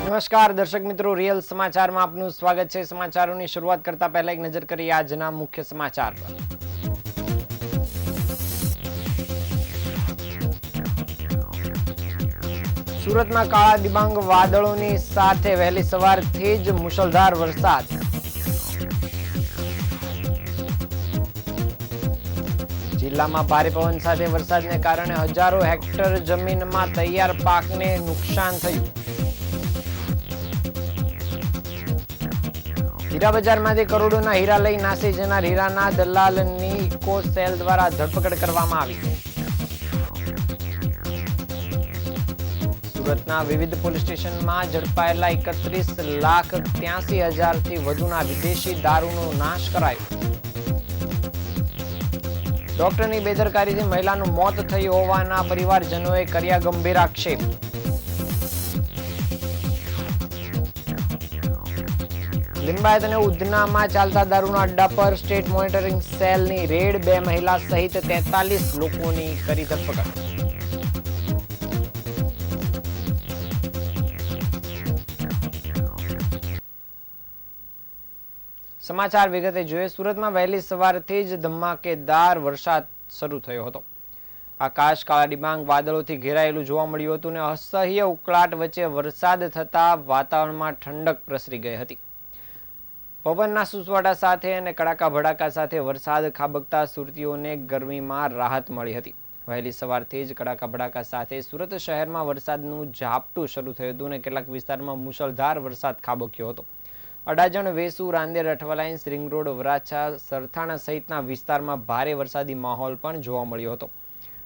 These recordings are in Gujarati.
નમસ્કાર દર્શક મિત્રો, રિયલ સમાચારમાં આપનું સ્વાગત છે। સમાચારોની શરૂઆત કરતા પહેલા એક નજર કરીએ આજના મુખ્ય સમાચાર પર। સુરતમાં કાળા ડિબાંગ વાદળોની સાથે વહેલી સવારથી જ મુશળધાર વરસાદ। જિલ્લામાં ભારે પવન સાથે વરસાદને કારણે હજારો હેક્ટર જમીનમાં તૈયાર પાકને નુકસાન થયું। હીરા બજારમાંથી કરોડોના હીરા લઈ નાસી જનાર હીરાના દલાલની ઇકો સેલ દ્વારા ધરપકડ કરવામાં આવી। સુરતના વિવિધ પોલીસ સ્ટેશનમાં ઝડપાયેલા 31,83,000થી વધુના વિદેશી દારૂનો નાશ કરાયો। ડોક્ટરની બેદરકારીથી મહિલાનું મોત થયું હોવાના પરિવારજનોએ કર્યા ગંભીર આક્ષેપ। લિંબાયત અને ઉધનામાં ચાલતા દારૂના અડ્ડા પર સ્ટેટ મોનિટરિંગ સેલની રેડ, 2 મહિલા સહિત 43 લોકોની કરી ધરપકડ। સમાચાર વિગતે જોઈએ। સુરતમાં વહેલી સવારથી જ ધમાકેદાર વરસાદ શરૂ થયો હતો। આકાશ કાળા ડિબાંગ વાદળોથી ઘેરાયેલું જોવા મળ્યું હતું અને અસહ્ય ઉકળાટ વચ્ચે વરસાદ થતા વાતાવરણમાં ઠંડક પ્રસરી ગઈ હતી। પવનના સુસવાટા સાથે અને કડાકા ભડાકા સાથે વરસાદ ખાબકતા સુરતીઓને ગરમીમાં રાહત મળી હતી। વહેલી સવારથી જ કડાકા ભડાકા સાથે સુરત શહેરમાં વરસાદનું ઝાપટું શરૂ થયું હતું અને કેટલાક વિસ્તારમાં મુશળધાર વરસાદ ખાબક્યો હતો। અડાજણ, વેસુ, રાંદેર, અઠવાલાઇન્સ, રિંગ રોડ, વરાછા, સરથાણા સહિતના વિસ્તારમાં ભારે વરસાદી માહોલ પણ જોવા મળ્યો હતો।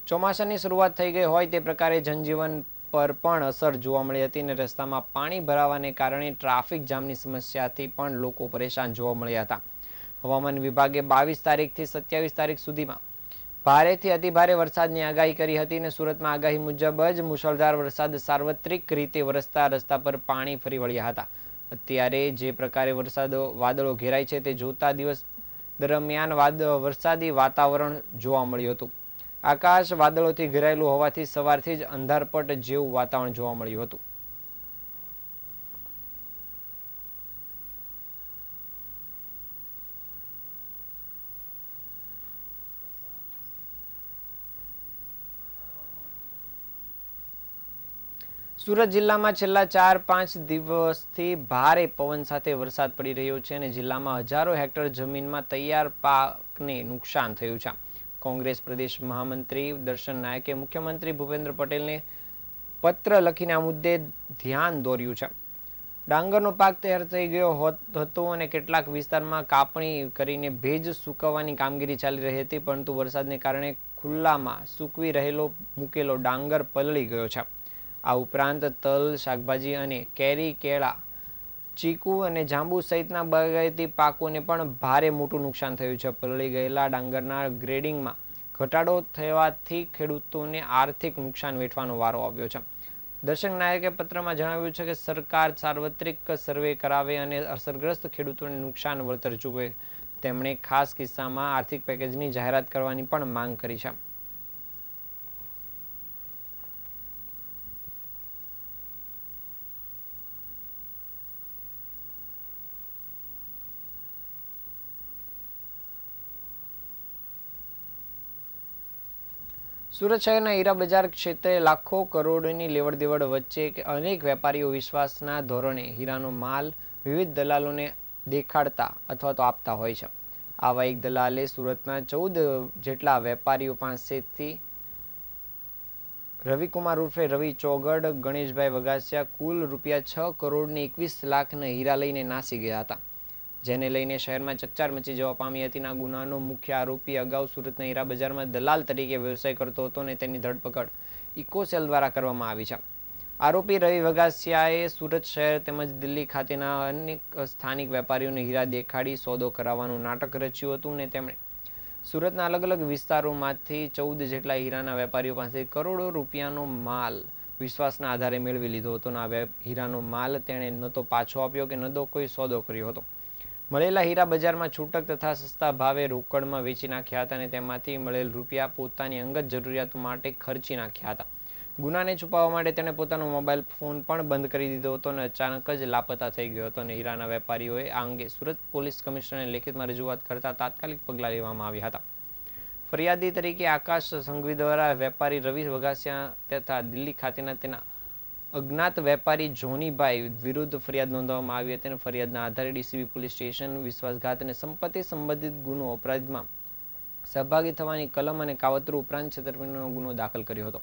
ચોમાસાની શરૂઆત થઈ ગઈ હોય તે પ્રકારે જનજીવન પર પણ અસર જોવા મળી હતી અને રસ્તામાં પાણી ભરાવાને કારણે ટ્રાફિક જામની સમસ્યાથી પણ લોકો પરેશાન જોવા મળ્યા હતા। હવામાન વિભાગે 22 તારીખથી 27 તારીખ સુધીમાં ભારેથી અતિભારે વરસાદની આગાહી કરી હતી અને સુરતમાં આગાહી મુજબ જ મુશળધાર વરસાદ સાર્વત્રિક રીતે વરસતા રસ્તા પર પાણી ફરી વળ્યા હતા। અત્યારે જે પ્રકારે વાદળો ઘેરાય છે તે જોતા દિવસ દરમિયાન વરસાદી વાતાવરણ જોવા મળ્યું હતું। આકાશ વાદળોથી ઘેરાયેલું હોવાથી સવારથી જ અંધારપટ જેવું વાતાવરણ જોવા મળ્યું હતું। સુરત જિલ્લામાં છેલ્લા 4-5 દિવસથી ભારે પવન સાથે વરસાદ પડી રહ્યો છે અને જિલ્લામાં હજારો હેક્ટર જમીનમાં તૈયાર પાકને નુકસાન થયું છે। કોંગ્રેસ પ્રદેશ મહામંત્રી દર્શન નાયકે મુખ્યમંત્રી ભૂપેન્દ્ર પટેલને પત્ર લખીને આ મુદ્દે ધ્યાન દોર્યું છે। ડાંગરનો પાક તૈયાર થઈ ગયો હતો અને કેટલાક વિસ્તારમાં કાપણી કરીને ભેજ સૂકવવાની કામગીરી ચાલી રહી હતી, પરંતુ વરસાદને કારણે ખુલ્લામાં સૂકવી મૂકેલો ડાંગર પલળી ગયો છે। આ ઉપરાંત તલ, શાકભાજી અને કેરી, કેળા, ચીકુ અને જાંબુ સહિતના બાગાયતી પાકોને પણ ભારે મોટું નુકસાન થયું છે। પલળી ગયેલા ડાંગરના ગ્રેડિંગમાં ઘટાડો થવાથી ખેડૂતોને આર્થિક નુકસાન વેઠવાનો વારો આવ્યો છે। દર્શક નાયકે પત્રમાં જણાવ્યું છે કે સરકાર સાર્વત્રિક સર્વે કરાવે અને અસરગ્રસ્ત ખેડૂતોને નુકસાન વળતર ચૂકવે। તેમણે ખાસ કિસ્સામાં આર્થિક પેકેજની જાહેરાત કરવાની પણ માંગ કરી છે। સુરત શહેરના હીરા બજાર ક્ષેત્રે લાખો કરોડની લેવડ દેવડ વચ્ચે અનેક વેપારીઓ વિશ્વાસના ધોરણે હીરાનો માલ વિવિધ દલાલોને દેખાડતા અથવા તો આપતા હોય છે। આવા એક દલાલે સુરતના 14 જેટલા વેપારીઓ પાસેથી રવિકુમાર ઉર્ફે રવિ ચોગડ, ગણેશભાઈ વગાસિયા કુલ ₹6,21,00,000ના હીરા લઈને નાસી ગયા હતા, જેને લઈને શહેરમાં ચકચાર મચી જવા પામી હતી। આ ગુનાનો મુખ્ય આરોપી અગાઉ સુરતના હીરા બજારમાં દલાલ તરીકે વ્યવસાય કરતો હતો અને તેની ધરપકડ ઇકો સેલ દ્વારા કરવામાં આવી છે। આરોપી રવિ વગાસિયાએ સુરત શહેર તેમજ દિલ્હી ખાતેના અનેક સ્થાનિક વેપારીઓને હીરા દેખાડી સોદો કરાવવાનું નાટક રચ્યું હતું અને તેમણે સુરતના અલગ અલગ વિસ્તારોમાંથી 14 જેટલા હીરાના વેપારીઓ પાસે કરોડો રૂપિયાનો માલ વિશ્વાસના આધારે મેળવી લીધો હતો અને આ હીરાનો માલ તેણે ન તો પાછો આપ્યો કે ન તો કોઈ સોદો કર્યો હતો। મળેલા હીરા બજારમાં છૂટક તથા સસ્તા ભાવે રોકડમાં વેચી નાખ્યા હતા અને તેમાંથી મળેલ રૂપિયા પોતાની અંગત જરૂરિયાતો માટે ખર્ચી નાખ્યા હતા। ગુનાને છુપાવવા માટે તેણે પોતાનો મોબાઈલ ફોન પણ બંધ કરી દીધો હતો અને અચાનક જ લાપતા થઈ ગયો હતો અને હીરાના વેપારીઓએ આ અંગે સુરત પોલીસ કમિશનરને લેખિતમાં રજૂઆત કરતા તાત્કાલિક પગલાં લેવામાં આવ્યા હતા. ફરિયાદી તરીકે આકાશ સંઘવી દ્વારા વેપારી રવિ વઘાસિયા તથા દિલ્હી ખાતેના તેના અજ્ઞાત વેપારી જોનીભાઈ વિરુદ્ધ ફરિયાદ નોંધવામાં આવી હતી અને ફરિયાદના આધારે ડીસીબી પોલીસ સ્ટેશન વિશ્વાસઘાત અને સંપત્તિ સંબંધિત ગુનો અપરાધમાં સહભાગી થવાની કલમ અને કાવતરું ઉપરાંત છેતરપિંડીનો ગુનો દાખલ કર્યો હતો.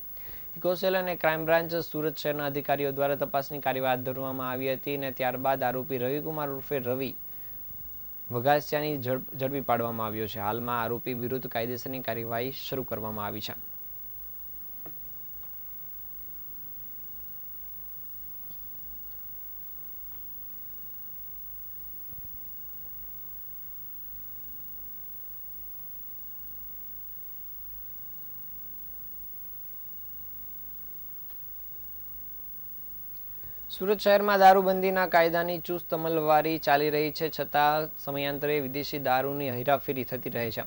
ઇકોસેલ અને ક્રાઇમ બ્રાન્ચ સુરત શહેરના અધિકારીઓ દ્વારા તપાસની કાર્યવાહી હાથ ધરવામાં આવી હતી અને ત્યારબાદ આરોપી રવિકુમાર ઉર્ફે રવિ વઘાસિયાની ઝડપી પાડવામાં આવ્યો છે. હાલમાં આરોપી વિરુદ્ધ કાયદેસરની કાર્યવાહી શરૂ કરવામાં આવી છે. સુરત શહેરમાં દારૂબંધીના કાયદાની ચુસ્ત અમલવારી ચાલી રહી છે, છતાં સમયાંતરે વિદેશી દારૂની હેરાફેરી થતી રહે છે.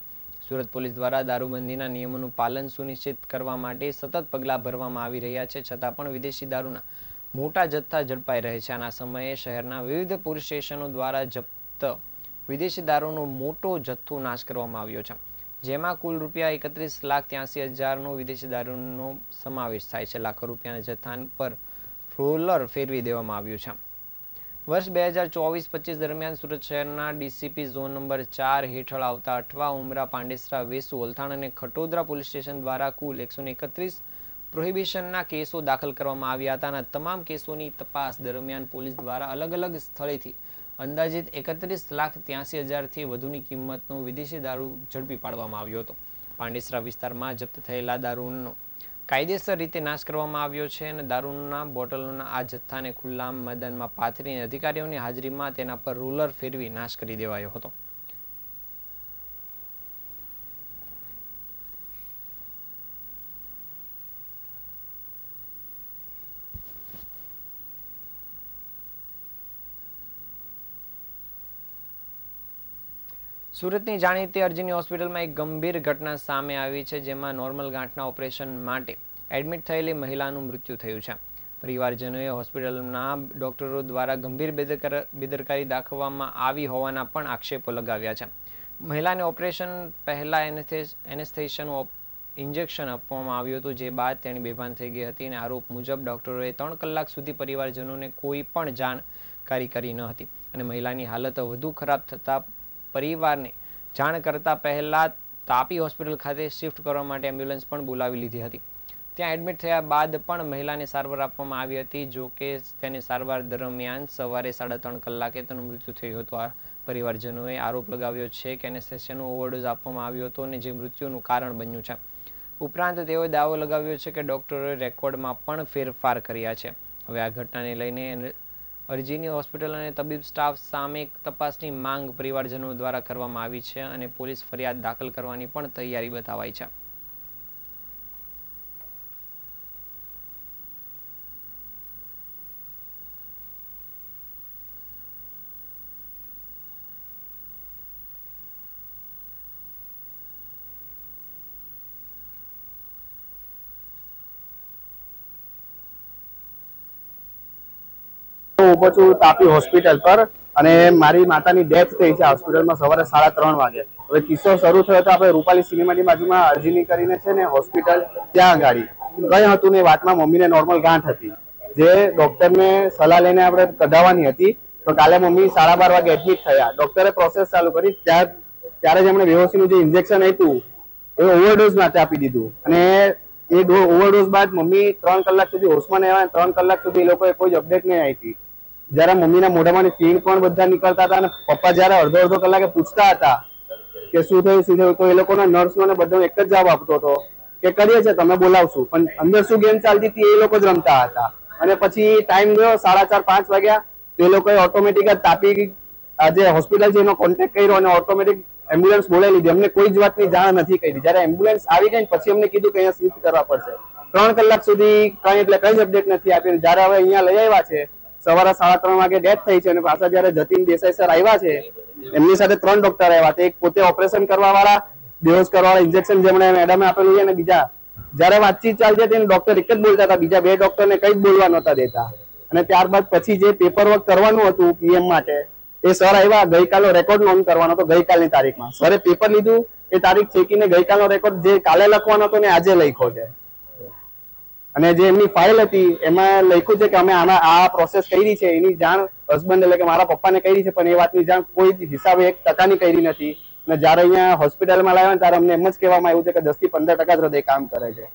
સુરત પોલીસ દ્વારા દારૂબંધીના નિયમોનું પાલન સુનિશ્ચિત કરવા માટે સતત પગલાં ભરવામાં આવી રહ્યા છે, છતાં પણ વિદેશી દારૂના મોટા જથ્થા ઝડપાઈ રહે છે. આના સમયે શહેરના વિવિધ પોલીસ સ્ટેશનો દ્વારા જપ્ત વિદેશી દારૂનો મોટો જથ્થો નાશ કરવામાં આવ્યો છે, જેમાં કુલ ₹31,83,000નો વિદેશી દારૂનો સમાવેશ થાય છે. લાખો રૂપિયાના જથ્થા પર રોલર ફેરવી દેવામાં આવ્યું છે. વર્ષ 2024-25 દરમિયાન સુરત શહેરના ડીસીપી ઝોન નંબર 4 હેઠળ આવતા અઠવા, ઉમરા, પાંડેસરા, વેસુ, ઓલથાણ અને ખટોદરા પોલીસ સ્ટેશન દ્વારા કુલ 131 પ્રોહિબિશનના કેસો દાખલ કરવામાં આવ્યા હતા અને તમામ કેસોની તપાસ દરમિયાન પોલીસ દ્વારા અલગ અલગ સ્થળેથી અંદાજિત 31,83,000થી વધુની કિંમતનો વિદેશી દારૂ ઝડપી પાડવામાં આવ્યો હતો. પાંડેસરા વિસ્તારમાં જપ્ત થયેલા દારૂનો કાયદેસર રીતે નાશ કરવામાં આવ્યો છે અને દારૂના બોટલોના આ જથ્થાને ખુલ્લા મેદાનમાં પાથરીને અધિકારીઓની હાજરીમાં તેના પર રોલર ફેરવી નાશ કરી દેવાયો હતો. સુરતની જાણીતી અર્જુની હોસ્પિટલમાં એક ગંભીર ઘટના સામે આવી છે, જેમાં નોર્મલ ગાંઠના ઓપરેશન માટે એડમિટ થયેલી મહિલાનું મૃત્યુ થયું છે. પરિવારજનોએ હોસ્પિટલના ડોક્ટરો દ્વારા ગંભીર બેદરકારી દાખવવામાં આવી હોવાના પણ આક્ષેપો લગાવ્યા છે. મહિલાને ઓપરેશન પહેલા એનેસ્થેશિયાનું ઇન્જેક્શન આપવામાં આવ્યું હતું, જે બાદ તેણી બેભાન થઈ ગઈ હતી અને આરોપ મુજબ ડોક્ટરોએ 3 કલાક સુધી પરિવારજનોને કોઈ પણ જાણકારી કરી ન હતી અને મહિલાની હાલત વધુ ખરાબ થતાં પરિવારને જાણ કરતા પહેલા તાપી હોસ્પિટલ ખાતે શિફ્ટ કરવા માટે એમ્બ્યુલન્સ પણ બોલાવી લીધી હતી. ત્યાં એડમિટ થયા બાદ પણ મહિલાને સારવાર આપવામાં આવી હતી, જો કે તેને સારવાર દરમિયાન સવારે 3.5 કલાકે તેનું મૃત્યુ થયું હતું. આ પરિવારજનોએ આરોપ લગાવ્યો છે કે એનેસ્થેશિયાનો ઓવરડોઝ આપવામાં આવ્યો હતો અને જે મૃત્યુનું કારણ બન્યું છે. ઉપરાંત તેઓએ દાવો લગાવ્યો છે કે ડોક્ટરોએ રેકોર્ડમાં પણ ફેરફાર કર્યા છે. હવે આ ઘટનાને લઈને અર્જુની હોસ્પિટલ અને તબીબ સ્ટાફ સામે તપાસની માંગ પરિવારજનો દ્વારા કરવામાં આવી છે અને પોલીસ ફરિયાદ દાખલ કરવાની પણ તૈયારી બતાવાઈ છે. ઉભો છું તાપી હોસ્પિટલ પર અને મારી માતાની ડેથ થઈ છે હોસ્પિટલમાં સવારે 3:30 વાગે. હવે કિસ્સો શરૂ થયો તો આપણે રૂપાલી સિનેમાની બાજુમાં અર્જુની કરીને છે ને હોસ્પિટલ, ત્યાં ગાડી કઈ હતું ને વાતમાં મમ્મીને નોર્મલ ગાંઠ હતી, જે ડોક્ટરને સલાહ લઈને આપણે કઢાવવાની હતી. તો કાલે મમ્મી 12:30 વાગે એડમિટ થયા. ડોક્ટરે પ્રોસેસ ચાલુ કરી, ત્યારે જ એમણે બેહોશીનું જે ઇન્જેક્શન આપ્યું એ ઓવરડોઝ માટે આપી દીધું અને એ ઓવરડોઝ બાદ મમ્મી 3 કલાક સુધી હોશમાં નહીં આવ્યા. 3 કલાક સુધી એ લોકોએ કોઈ અપડેટ નહીં આપી. જયારે મમ્મીના મોઢામાંથી ફીણ પણ બધા નીકળતા હતા અને પપ્પા જયારે અડધો કલાકે પૂછતા હતા કે શું થયું, તો એ લોકોના નર્સનો બધા એક જ જવાબ આપતો હતો કે કરીએ છે, તમે બોલાવશું. પણ અંદર શું ગેમ ચાલતી હતી એ લોકો જ રમતા હતા. અને પછી ટાઈમ ગયો 4:30-5 વાગ્યા, તો એ લોકોએ ઓટોમેટિક જ તાપી જે હોસ્પિટલ છે એનો કોન્ટેક્ટ કર્યો અને ઓટોમેટિક એમ્બ્યુલન્સ બોલાવી લીધી. અમને કોઈ જ વાતની જાણ નથી કરી. જયારે એમ્બ્યુલન્સ આવી ગઈ પછી અમને કીધું કે અહીંયા શિફ્ટ કરવા પડશે. 3 કલાક સુધી કઈ જ અપડેટ નથી આપી. જયારે હવે અહીંયા લઈ આવ્યા છે, સવારે 3:30 વાગે ડેથ થઈ છે અને પાછા જયારે જતીન દેસાઈ સર આવ્યા છે, એમની સાથે 3 ડોક્ટર આવ્યા. એક પોતે ઓપરેશન કરવા વાળા, બેહોશ કરવા વાળા ઇન્જેક્શન જેમણે મેડમે આપેલું છે અને બીજા જ્યારે વાતચીત ચાલતી હતી ડોક્ટર એક જ બોલતા હતા, બીજા બે ડોક્ટરને કંઈ જ બોલવા નહોતા દેતા. અને ત્યારબાદ પછી જે પેપર વર્ક કરવાનું હતું પીએમ માટે, એ સર આવ્યા, ગઈકાલનો રેકોર્ડ નોંધ કરવાનો હતો. ગઈકાલની તારીખમાં સરે પેપર લીધું, એ તારીખ ચેકીને ગઈકાલનો રેકોર્ડ જે કાલે લખવાનો હતો ને આજે લખ્યો છે. અને જે એમની ફાઇલ હતી એમાં લખ્યું છે કે અમે આમાં આ પ્રોસેસ કરી છે, એની જાણ હસબન્ડ એટલે કે મારા પપ્પાને કરી છે, પણ એ વાતની જાણ કોઈ હિસાબે 1% કરી નથી. અને જયારે અહીંયા હોસ્પિટલમાં લાવ્યા ત્યારે અમને એમ જ કહેવામાં આવ્યું છે કે 10 થી 15% જ હૃદય કામ કરે છે.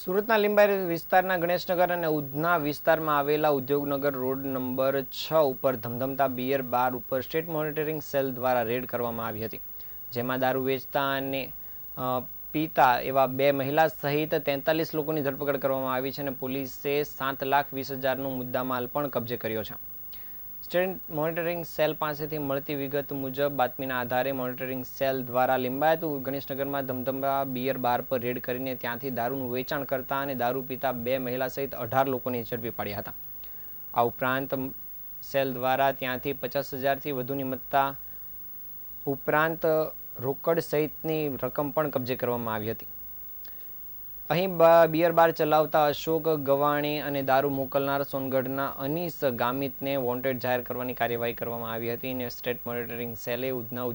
સુરતના લીંબાયત વિસ્તારના ગણેશનગર અને ઉધના વિસ્તારમાં આવેલા ઉદ્યોગનગર રોડ નંબર 6 ઉપર ધમધમતા બિયર બાર ઉપર સ્ટેટ મોનિટરિંગ સેલ દ્વારા રેડ કરવામાં આવી હતી, જેમાં દારૂ વેચતા અને પીતા એવા 2 મહિલા સહિત 43 લોકોની ધરપકડ કરવામાં આવી છે અને પોલીસે 7,20,000નો મુદ્દામાલ પણ કબજે કર્યો છે. સ્ટેટ મોનિટરિંગ સેલ પાસેથી મળતી વિગત મુજબ બાતમીના આધારે મોનિટરિંગ સેલ દ્વારા લીંબાયત ગણેશનગરમાં ધમધમતા બિયર બાર પર રેડ કરીને ત્યાંથી દારૂનું વેચાણ કરતા અને દારૂ પીતા 2 મહિલા સહિત 18 લોકોને ઝડપી પાડ્યા હતા. આ ઉપરાંત સેલ દ્વારા ત્યાંથી 50,000થી વધુની મત્તા ઉપરાંત રોકડ સહિતની રકમ પણ કબજે કરવામાં આવી હતી. અહીં બિયર બાર ચલાવતા અશોક ગવાણી અને દારૂ મોકલનાર સોનગઢના અનીસ ગામિતને વોન્ટેડ જાહેર કરવાની કાર્યવાહી કરવામાં આવી હતી અને સ્ટેટ મોનિટરિંગ સેલે ઉધના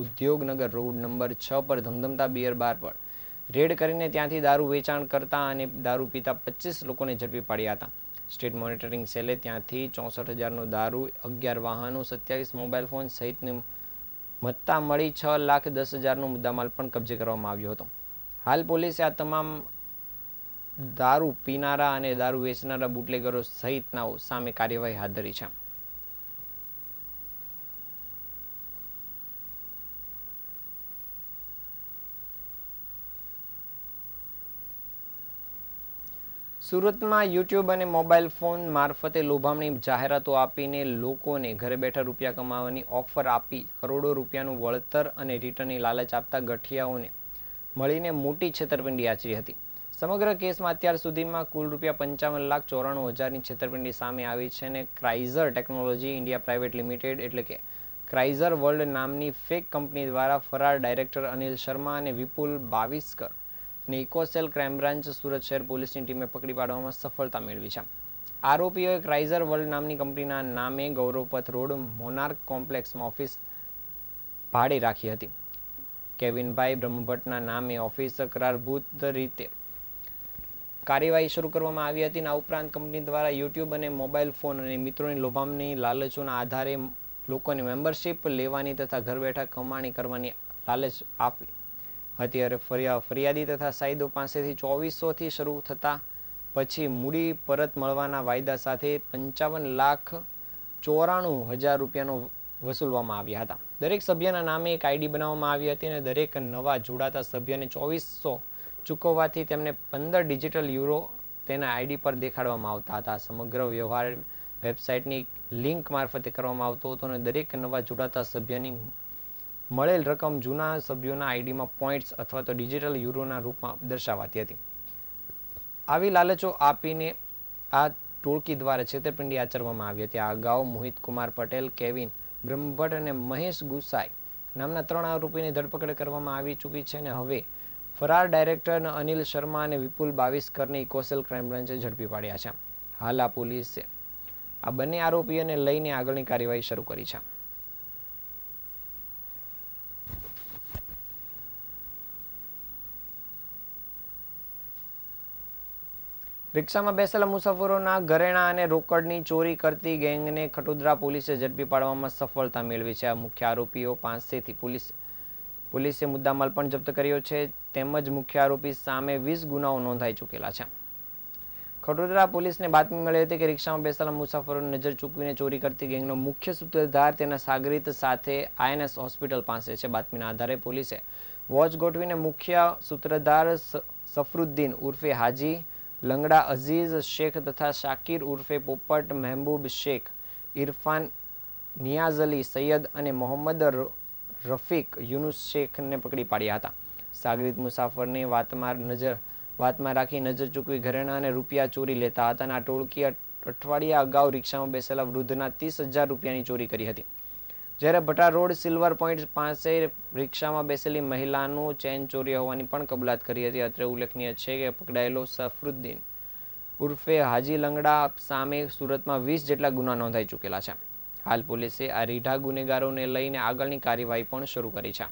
ઉદ્યોગનગર રોડ નંબર 6 પર ધમધમતા બિયર બાર પર રેડ કરીને ત્યાંથી દારૂ વેચાણ કરતા અને દારૂ પીતા 25 લોકોને ઝડપી પાડ્યા હતા. સ્ટેટ મોનિટરિંગ સેલે ત્યાંથી 64,000નો દારૂ, 11 વાહનો, 27 મોબાઈલ ફોન સહિતની મત્તા મળી 6,10,000નો મુદ્દામાલ પણ કબજે કરવામાં આવ્યો હતો. હાલ પોલીસે આ તમામ દારૂ પીનારા અને દારૂ વેચનારા બુટલેગરો સહિતનાઓ સામે કાર્યવાહી હાથ ધરી છે. સુરતમાં યુટ્યુબ અને મોબાઈલ ફોન મારફતે લોભામણી જાહેરાતો આપીને લોકોને ઘરે બેઠા રૂપિયા કમાવાની ઓફર આપી કરોડો રૂપિયાનું વળતર અને રિટર્નની લાલચ આપતા ગઠિયાઓને મળીને મોટી છેતરપિંડી આચરી હતી. સમગ્ર કેસમાં અત્યાર સુધીમાં કુલ ₹55,94,000ની છેતરપિંડી સામે આવી છે અને ક્રાઇઝર ટેકનોલોજી ઇન્ડિયા પ્રાઇવેટ લિમિટેડ એટલે કે ક્રાઇઝર વર્લ્ડ નામની ફેક કંપની દ્વારા ફરાર ડાયરેક્ટર અનિલ શર્મા અને વિપુલ બાવિસ્કર અને ઇકોસેલ ક્રાઇમ બ્રાન્ચ સુરત શહેર પોલીસની ટીમે પકડી પાડવામાં સફળતા મેળવી છે. આરોપીઓએ ક્રાઇઝર વર્લ્ડ નામની કંપનીના નામે ગૌરવપથ રોડ મોનાર્ક કોમ્પ્લેક્સમાં ઓફિસ ભાડે રાખી હતી. કેવિનભાઈ બ્રહ્મભટ્ટના નામે ઓફિસ કરારભૂત રીતે કાર્યવાહી શરૂ કરવામાં આવી હતી. આ ઉપરાંત કંપની દ્વારા યુટ્યુબ અને મોબાઈલ ફોન અને મિત્રોની લોભામણી લાલચોના આધારે લોકોને મેમ્બરશિપ લેવાની તથા ઘર બેઠા કમાણી કરવાની લાલચ આપી હતી. ફરિયાદી તથા સાઈદો પાસેથી 2400થી શરૂ થતા પછી મૂડી પરત મળવાના વાયદા સાથે 55,94,000 રૂપિયાનો વસૂલવામાં આવ્યા હતા. દરેક સભ્યના નામે એક આઈડી બનાવવામાં આવી હતી અને દરેક નવા જોડાતા સભ્યને 2400 ચૂકવવાથી તેમને 15 ડિજિટલ યુરો તેના આઈડી પર દેખાડવામાં આવતા હતા. સમગ્ર વ્યવહાર વેબસાઇટની લિંક મારફતે કરવામાં આવતો હતો અને દરેક નવા જોડાતા સભ્યની મળેલ રકમ જૂના સભ્યોના આઈડીમાં પોઈન્ટ્સ અથવા તો ડિજિટલ યુરોના રૂપમાં દર્શાવાતી હતી. આવી લાલચો આપીને આ ટોળકી દ્વારા છેતરપિંડી આચરવામાં આવી હતી. આ અગાઉ મોહિત કુમાર પટેલ, કેવિન બ્રહ્મભટ્ટ અને મહેશ ગુસાઈ નામના 3 આરોપીની ધરપકડ કરવામાં આવી ચૂકી છે અને હવે ફરાર ડાયરેક્ટર અનિલ શર્મા અને વિપુલ બાવિસ્કરને ઇકોસેલ ક્રાઇમ બ્રાન્ચે ઝડપી પાડ્યા છે. હાલ આ પોલીસે આ બંને આરોપીઓને લઈને આગળની કાર્યવાહી શરૂ કરી છે. રિક્ષામાં બેસેલા મુસાફરોના ઘરેણાં અને રોકડની ચોરી કરતી ગેંગને ખટોદરા પોલીસે ઝડપી પાડવામાં સફળતા મેળવી છે. આ મુખ્ય આરોપીઓ પાસેથી પોલીસે મુદ્દામાલ પણ જપ્ત કર્યો છે તેમજ મુખ્ય આરોપી સામે 20 ગુનાઓ નોંધાઈ ચૂકેલા છે. ખટોદરા પોલીસને બાતમી મળી હતી કે રિક્ષામાં બેસેલા મુસાફરોની નજર ચૂકવીને ચોરી કરતી ગેંગનો મુખ્ય સૂત્રધાર તેના સાગરીત સાથે INS હોસ્પિટલ પાસે છે. બાતમીના આધારે પોલીસે વોચ ગોઠવીને મુખ્ય સૂત્રધાર સફરુદ્દીન ઉર્ફે હાજી, લંગડા અઝીઝ શેખ તથા શાકીર ઉર્ફે પોપટ, મહેબૂબ શેખ, ઇરફાન, નિયાઝ અલી સૈયદ અને મોહમ્મદ રફીક યુનુસ શેખને પકડી પાડ્યા હતા. સાગરીત મુસાફરને વાતમાં રાખી નજર ચૂકવી ઘરેણાં અને રૂપિયા ચોરી લેતા હતા અને આ ટોળકી અઠવાડિયા અગાઉ રિક્ષામાં બેસેલા વૃદ્ધના 30,000 રૂપિયાની ચોરી કરી હતી. જ્યારે ભટા રોડ સિલ્વર પોઈન્ટ પાસે રિક્ષામાં બેસેલી મહિલાનું ચેન ચોરી હોવાની પણ કબૂલાત કરી હતી. અત્રે ઉલ્લેખનીય છે કે પકડાયેલો સફરુદ્દીન ઉર્ફે હાજી લંગડા સામે સુરતમાં 20 જેટલા ગુના નોંધાઈ ચૂકેલા છે. હાલ પોલીસે આ રીઢા ગુનેગારોને લઈને આગળની કાર્યવાહી પણ શરૂ કરી છે.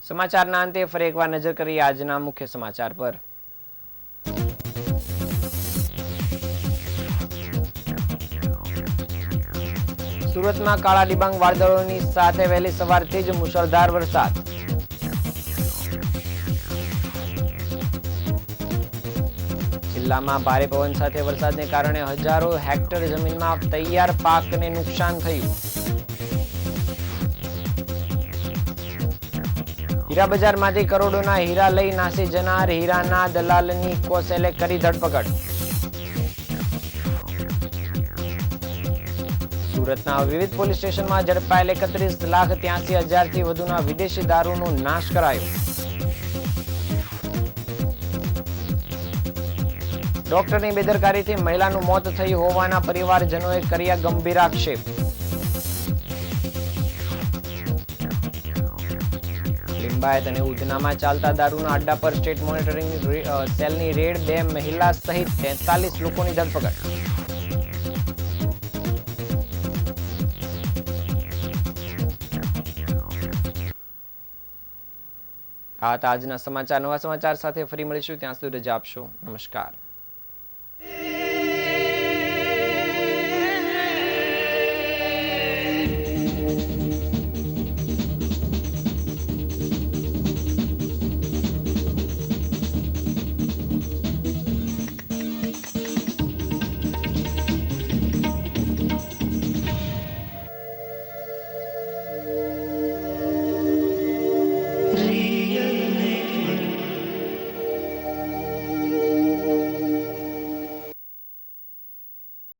સમાચારના અંતે ફરી એકવાર નજર કરીએ આજના મુખ્ય સમાચાર પર. સુરતમાં કાળા ડિબાંગ વાદળોની સાથે વહેલી સવારથી જ મુશળધાર વરસાદ. જિલ્લામાં ભારે પવન સાથે વરસાદને કારણે હજારો હેક્ટર જમીનમાં તૈયાર પાકને નુકસાન થયું. હીરા બજારમાંથી કરોડોના હીરા લઈ નાસી જનાર હીરાના દલાલની કોસેલે કરી ધરપકડ. સુરતના વિવિધ પોલીસ સ્ટેશનમાં ઝડપાયેલ 31,83,000થી વધુના વિદેશી દારૂનો નાશ કરાયો. ડોક્ટરની બેદરકારીથી મહિલાનું મોત થયું હોવાના પરિવારજનોએ કર્યા ગંભીર આક્ષેપ. લિંબાયત અને ઉધનામાં ચાલતા દારૂના અડ્ડા પર સ્ટેટ મોનિટરિંગ સેલની રેડ, 2 મહિલા સહિત 43 લોકોની ધરપકડ. આ હતા આજના સમાચાર. નવા સમાચાર સાથે ફરી મળીશું. ત્યાં સુધી રજા આપશો. નમસ્કાર.